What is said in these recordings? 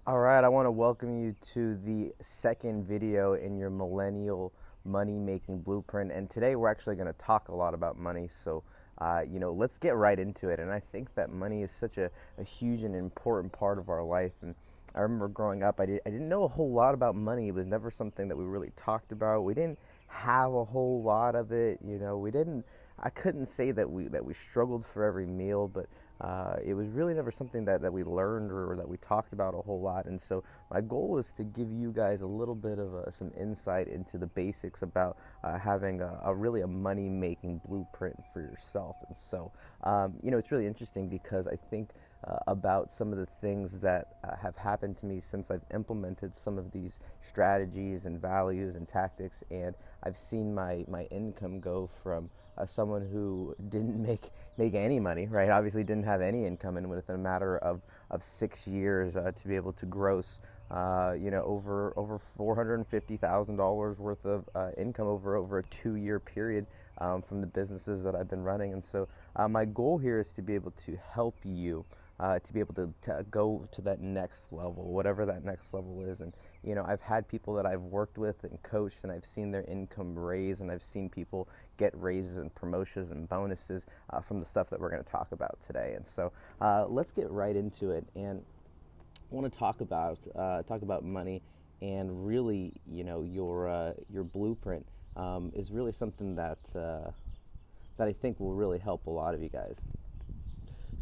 All right, I want to welcome you to the second video in your millennial money making blueprint. And today we're actually going to talk a lot about money. So, let's get right into it. And I think that money is such a huge and important part of our life. And I remember growing up, I didn't know a whole lot about money. It was never something that we really talked about. We didn't have a whole lot of it. We didn't. I couldn't say that we struggled for every meal, but it was really never something that we learned or that we talked about a whole lot. And so my goal is to give you guys a little bit of some insight into the basics about having a really a money making blueprint for yourself. And so, it's really interesting because I think about some of the things that have happened to me since I've implemented some of these strategies and values and tactics, and I've seen my income go from someone who didn't make any money, right? Obviously, didn't have any income, and within a matter of 6 years, to be able to gross, over $450,000 worth of income over a 2 year period from the businesses that I've been running. And so, my goal here is to be able to help you. To be able to go to that next level, whatever that next level is. And I've had people that I've worked with and coached, and I've seen their income raise, and I've seen people get raises and promotions and bonuses from the stuff that we're going to talk about today. And so let's get right into it. And I want to talk about money, and really, your blueprint is really something that I think will really help a lot of you guys.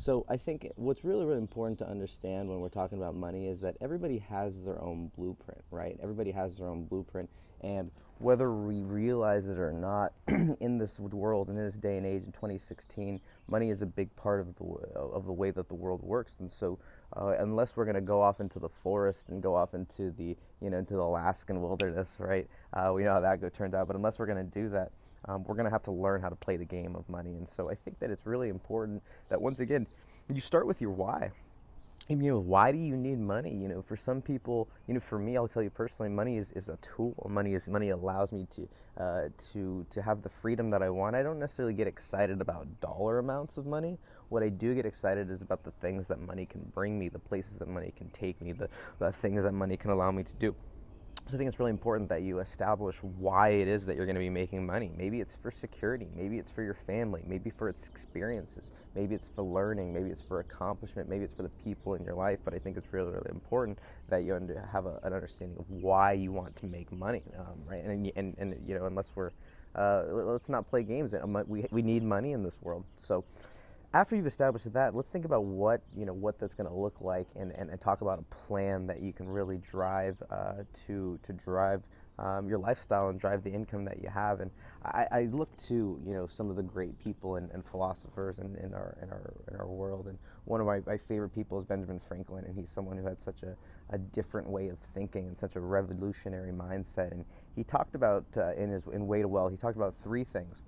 So I think what's really, really important to understand when we're talking about money is that everybody has their own blueprint, right? Everybody has their own blueprint, and whether we realize it or not, in this world, in this day and age, in 2016, money is a big part of the way that the world works. And so, unless we're going to go off into the forest and go off into the into the Alaskan wilderness, right? We know how that turns out. But unless we're going to do that, we're going to have to learn how to play the game of money. And so I think that it's really important that, once again, you start with your why. And, why do you need money? For some people, for me, I'll tell you personally, money is a tool. Money allows me to have the freedom that I want. I don't necessarily get excited about dollar amounts of money. What I do get excited is about the things that money can bring me, the places that money can take me, the things that money can allow me to do. So I think it's really important that you establish why it is that you're going to be making money. Maybe it's for security. Maybe it's for your family. Maybe for its experiences. Maybe it's for learning. Maybe it's for accomplishment. Maybe it's for the people in your life. But I think it's really, really important that you have an understanding of why you want to make money, right? And unless let's not play games. We need money in this world. So after you've established that, let's think about what that's going to look like, and talk about a plan that you can really drive to drive your lifestyle and drive the income that you have. And I look to some of the great people and philosophers in our world, and one of my favorite people is Benjamin Franklin, and he's someone who had such a different way of thinking and such a revolutionary mindset. And he talked about in Way to Well, he talked about three things.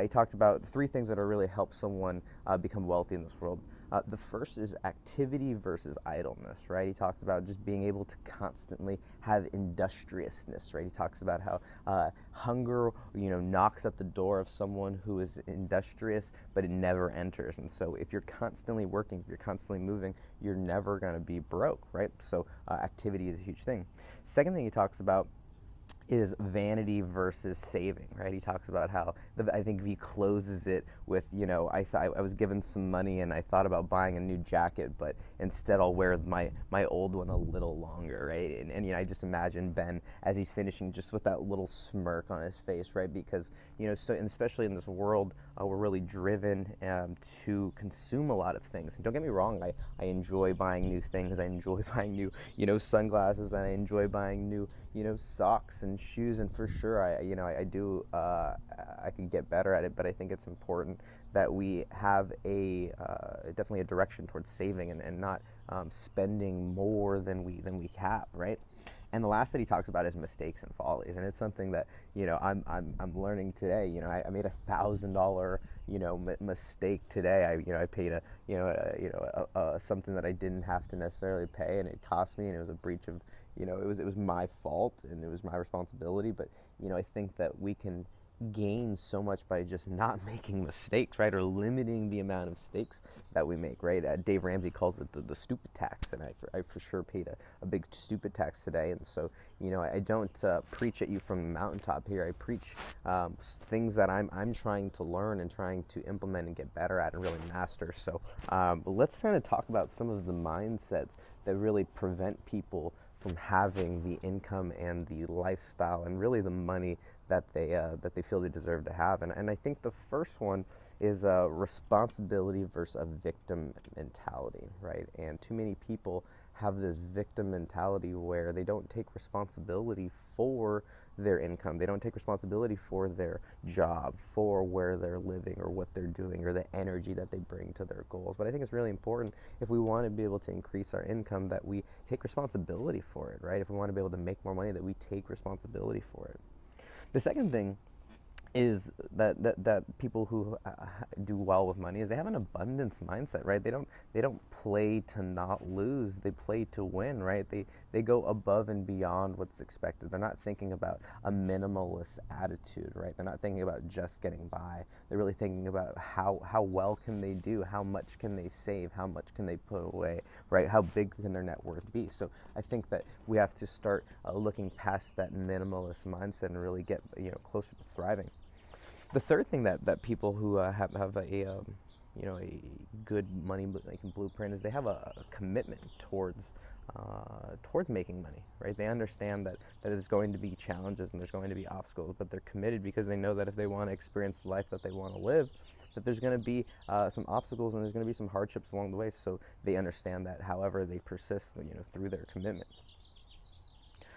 He talked about three things that are really help someone become wealthy in this world. The first is activity versus idleness, right? He talks about just being able to constantly have industriousness, right? He talks about how hunger, knocks at the door of someone who is industrious, but it never enters. And so if you're constantly working, if you're constantly moving, you're never going to be broke, right? So activity is a huge thing. Second thing he talks about is vanity versus saving, right? He talks about how I think he closes it with, I was given some money and I thought about buying a new jacket, but instead I'll wear my old one a little longer, right? And I just imagine Ben as he's finishing just with that little smirk on his face, right? Because so, and especially in this world, we're really driven to consume a lot of things. And don't get me wrong, I enjoy buying new things. I enjoy buying new sunglasses, and I enjoy buying new socks and shoes. And for sure, I do I can get better at it, but I think it's important that we have definitely a direction towards saving, and not spending more than we have, right? And the last that he talks about is mistakes and follies, and it's something that I'm learning today. I made $1,000 mistake today. I paid something that I didn't have to necessarily pay, and it cost me, and it was a breach of it was my fault, and it was my responsibility. But I think that we can gain so much by just not making mistakes, right? Or limiting the amount of mistakes that we make, right? Dave Ramsey calls it the stupid tax, and I for sure paid a big stupid tax today. And so, I don't preach at you from the mountaintop here. I preach things that I'm trying to learn and trying to implement and get better at and really master. So let's kind of talk about some of the mindsets that really prevent people from having the income and the lifestyle and really the money that they feel they deserve to have. And I think the first one is a responsibility versus a victim mentality, right? And too many people have this victim mentality where they don't take responsibility for their income. They don't take responsibility for their job, for where they're living or what they're doing or the energy that they bring to their goals. But I think it's really important, if we want to be able to increase our income, that we take responsibility for it, right? If we want to be able to make more money, that we take responsibility for it. The second thing is that people who do well with money is they have an abundance mindset, right? They don't play to not lose. They play to win, right? They go above and beyond what's expected. They're not thinking about a minimalist attitude, right? They're not thinking about just getting by. They're really thinking about how well can they do, how much can they save, how much can they put away, right? How big can their net worth be? So I think that we have to start looking past that minimalist mindset and really get closer to thriving. The third thing that people who have a good money making blueprint is they have a commitment towards making money, right? They understand that there's going to be challenges and there's going to be obstacles, but they're committed because they know that if they want to experience the life that they want to live, that there's going to be some obstacles and there's going to be some hardships along the way. So they understand that. However, they persist, through their commitment.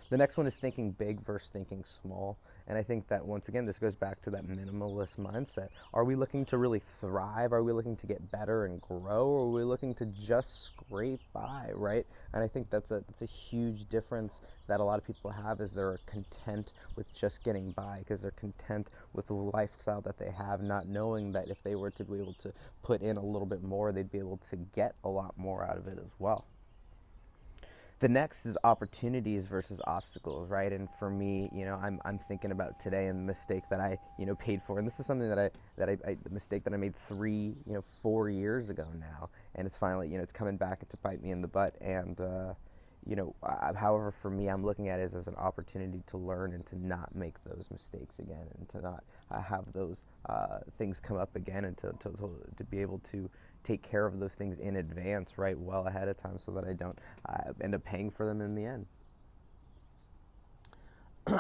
The next one is thinking big versus thinking small. And I think that, once again, this goes back to that minimalist mindset. Are we looking to really thrive? Are we looking to get better and grow? Or are we looking to just scrape by, right? And I think that's a huge difference that a lot of people have, is they're content with just getting by because they're content with the lifestyle that they have, not knowing that if they were to be able to put in a little bit more, they'd be able to get a lot more out of it as well. The next is opportunities versus obstacles, right? And for me, I'm thinking about today and the mistake that I, paid for. And this is something the mistake that I made 4 years ago now. And it's finally, it's coming back to bite me in the butt. And, however, for me, I'm looking at it as an opportunity to learn and to not make those mistakes again, and to not have those things come up again, and to be able to take care of those things in advance, right, well ahead of time, so that I don't end up paying for them in the end.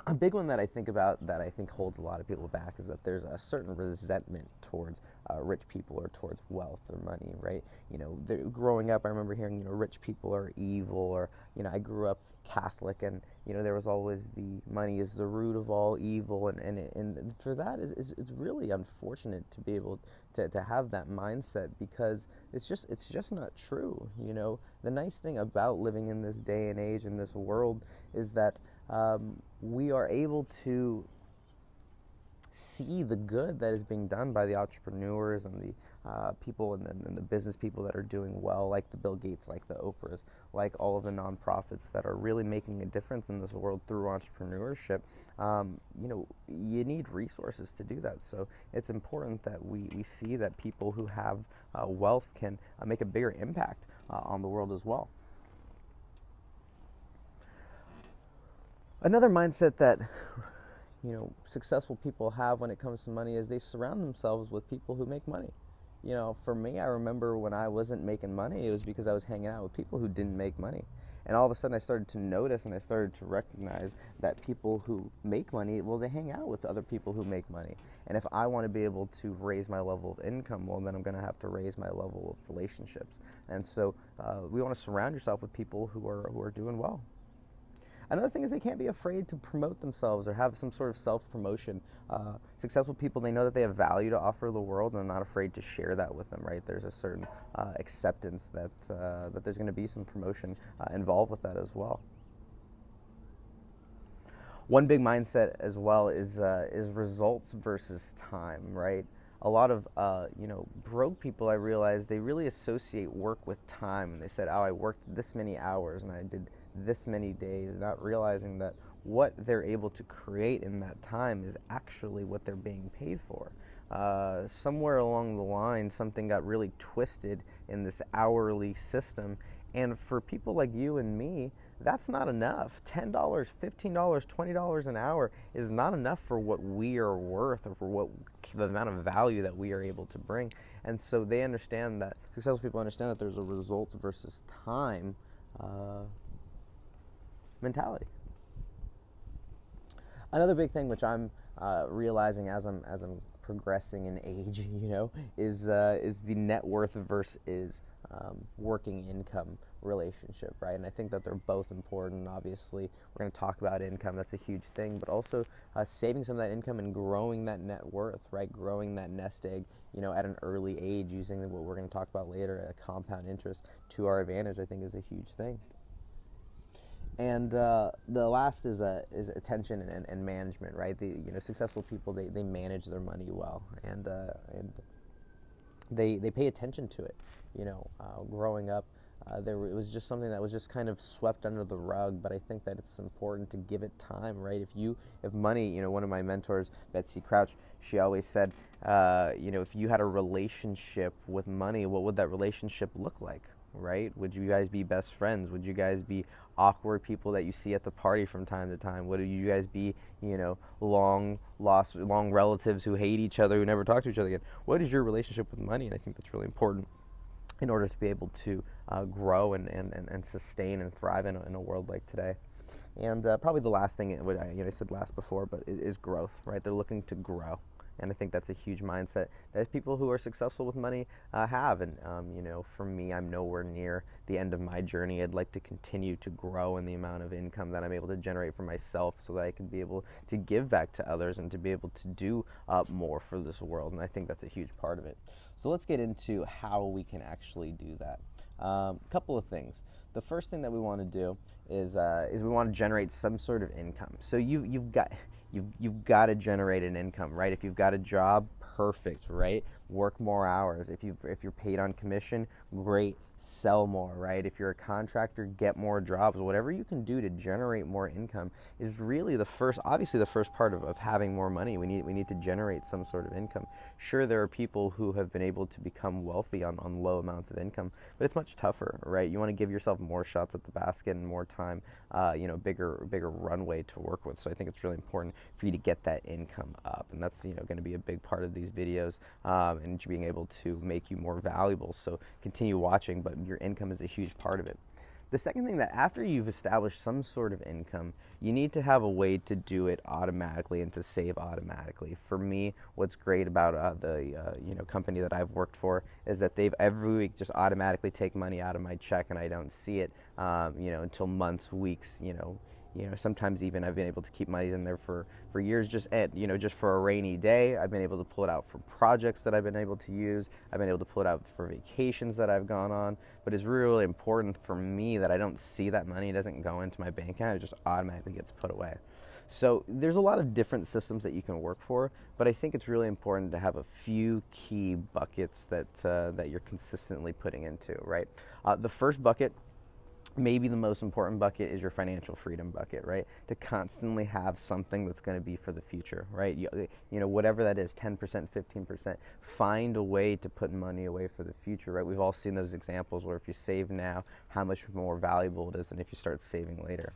A big one that I think about that I think holds a lot of people back is that there's a certain resentment towards rich people or towards wealth or money, right? Growing up, I remember hearing, rich people are evil, or, I grew up Catholic, and, there was always the money is the root of all evil, and for that, it's really unfortunate to be able to have that mindset, because it's just not true. The nice thing about living in this day and age, in this world, is that we are able to see the good that is being done by the entrepreneurs and the people and the business people that are doing well, like the Bill Gates, like the Oprahs, like all of the nonprofits that are really making a difference in this world through entrepreneurship. You need resources to do that. So it's important that we see that people who have wealth can make a bigger impact on the world as well. Another mindset that successful people have when it comes to money is they surround themselves with people who make money. For me, I remember when I wasn't making money, it was because I was hanging out with people who didn't make money. And all of a sudden I started to notice and I started to recognize that people who make money, well, they hang out with other people who make money. And if I want to be able to raise my level of income, well, then I'm going to have to raise my level of relationships. And so we want to surround yourself with people who are doing well. Another thing is they can't be afraid to promote themselves or have some sort of self-promotion. Successful people, they know that they have value to offer the world, and they're not afraid to share that with them, right? There's a certain acceptance that there's going to be some promotion involved with that as well. One big mindset as well is results versus time, right? a lot of broke people, I realized they really associate work with time, and they said, oh, I worked this many hours and I did this many days, not realizing that what they're able to create in that time is actually what they're being paid for. Somewhere along the line, something got really twisted in this hourly system, and for people like you and me, that's not enough. $10, $15, $20 an hour is not enough for what we are worth, or for what the amount of value that we are able to bring. And so they understand that, successful people understand that there's a results versus time mentality. Another big thing which I'm realizing as I'm progressing in age, is the net worth versus working income relationship, right? And I think that they're both important. Obviously, we're going to talk about income, that's a huge thing, but also saving some of that income and growing that net worth, right? Growing that nest egg, at an early age, using what we're going to talk about later, a compound interest to our advantage, I think is a huge thing. And the last is attention and management, right? Successful people, they manage their money well, and they pay attention to it. Growing up, it was just something that was just kind of swept under the rug. But I think that it's important to give it time, right? If money, one of my mentors, Betsy Crouch, she always said, if you had a relationship with money, what would that relationship look like? Right? Would you guys be best friends? Would you guys be awkward people that you see at the party from time to time? Would you guys be, long relatives who hate each other, who never talk to each other again? What is your relationship with money? And I think that's really important in order to be able to grow and sustain and thrive in a world like today. And probably the last thing, I said last before, but is growth, right? They're looking to grow. And I think that's a huge mindset that people who are successful with money have. And, for me, I'm nowhere near the end of my journey. I'd like to continue to grow in the amount of income that I'm able to generate for myself, so that I can be able to give back to others and to be able to do more for this world. And I think that's a huge part of it. So let's get into how we can actually do that. A couple of things. The first thing that we want to do is we want to generate some sort of income. So you've got to generate an income, right? If you've got a job, perfect, right? Work more hours. If you're paid on commission, great. Sell more, right? If you're a contractor, get more jobs. Whatever you can do to generate more income is really obviously the first part of having more money. We need to generate some sort of income. Sure, there are people who have been able to become wealthy on low amounts of income, but it's much tougher, right? You want to give yourself more shots at the basket and more time, bigger runway to work with. So I think it's really important for you to get that income up, and that's going to be a big part of these videos, and being able to make you more valuable. So continue watching, but your income is a huge part of it. The second thing, that after you've established some sort of income, you need to have a way to do it automatically and to save automatically. For me, what's great about the company that I've worked for is that they've every week just automatically take money out of my check, and I don't see it until months, weeks, sometimes even I've been able to keep money in there for years, just for a rainy day. I've been able to pull it out for projects that I've been able to use. I've been able to pull it out for vacations that I've gone on. But it's really important for me that I don't see that money. It doesn't go into my bank account. It just automatically gets put away. So there's a lot of different systems that you can work for, but I think it's really important to have a few key buckets that you're consistently putting into, right? The first bucket, maybe the most important bucket, is your financial freedom bucket, right? To constantly have something that's going to be for the future, right? Whatever that is, 10%, 15%, find a way to put money away for the future, right? We've all seen those examples where if you save now, how much more valuable it is than if you start saving later.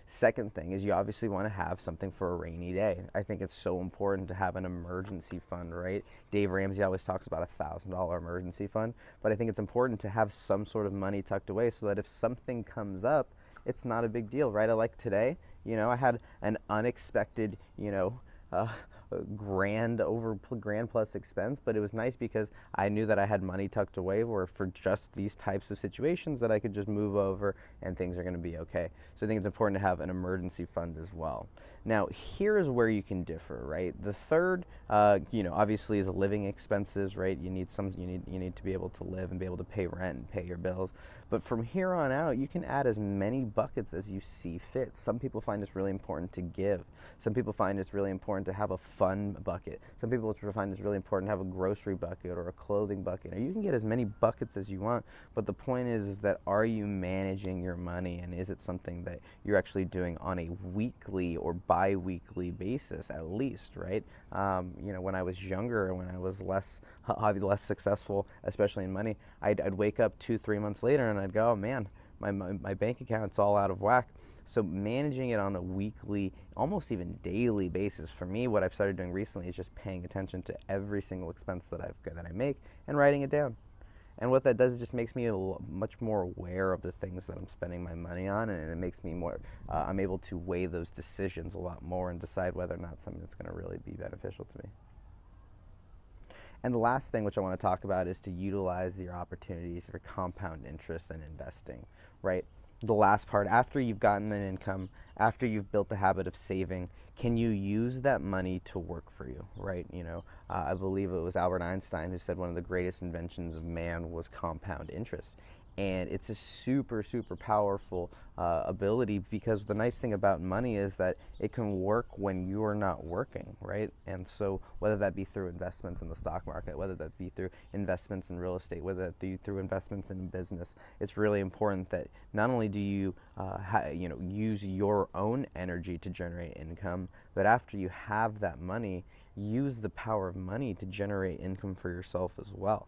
Second thing is you obviously want to have something for a rainy day. I think it's so important to have an emergency fund, right? Dave Ramsey always talks about a $1,000 emergency fund, but I think it's important to have some sort of money tucked away so that if something comes up, it's not a big deal, right? Like today, I had an unexpected, grand plus expense, but it was nice because I knew that I had money tucked away for just these types of situations that I could just move over and things are going to be okay. So I think it's important to have an emergency fund as well. Now, here's where you can differ, right? The third, obviously is living expenses, right? You need to be able to live and be able to pay rent and pay your bills. But from here on out, you can add as many buckets as you see fit. Some people find it's really important to give. Some people find it's really important to have a fun bucket. Some people find it's really important to have a grocery bucket or a clothing bucket. Now, you can get as many buckets as you want, but the point is that are you managing your money, and is it something that you're actually doing on a weekly or bi-weekly basis at least, right? When I was younger and when I was less successful, especially in money, I'd wake up 2-3 months later and I'd go, oh man, my bank account's all out of whack. So managing it on a weekly, almost even daily basis, for me, what I've started doing recently is just paying attention to every single expense that I make and writing it down. And what that does is just makes me much more aware of the things that I'm spending my money on, and it makes me more, I'm able to weigh those decisions a lot more and decide whether or not something that's going to really be beneficial to me. And the last thing which I want to talk about is to utilize your opportunities for compound interest and investing, right? The last part, after you've gotten an income, after you've built the habit of saving, can you use that money to work for you, right? I believe it was Albert Einstein who said one of the greatest inventions of man was compound interest. And it's a super, super powerful ability, because the nice thing about money is that it can work when you're not working, right? And so whether that be through investments in the stock market, whether that be through investments in real estate, whether that be through investments in business, it's really important that not only do you use your own energy to generate income, but after you have that money, use the power of money to generate income for yourself as well.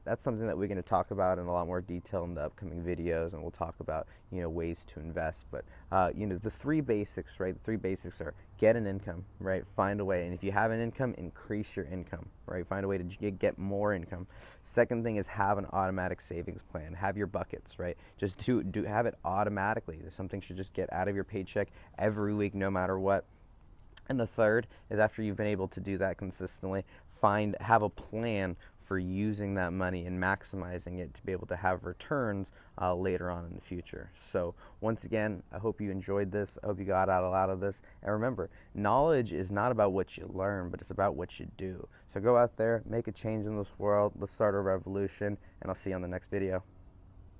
That's something that we're going to talk about in a lot more detail in the upcoming videos, and we'll talk about ways to invest. But the three basics, right? The three basics are get an income, right? Find a way, and if you have an income, increase your income, right? Find a way to get more income. Second thing is have an automatic savings plan. Have your buckets, right? Just have it automatically. Something should just get out of your paycheck every week, no matter what. And the third is, after you've been able to do that consistently, have a plan for using that money and maximizing it to be able to have returns later on in the future. So once again, I hope you enjoyed this. I hope you got a lot of this. And remember, knowledge is not about what you learn, but it's about what you do. So go out there, make a change in this world. Let's start a revolution, and I'll see you on the next video.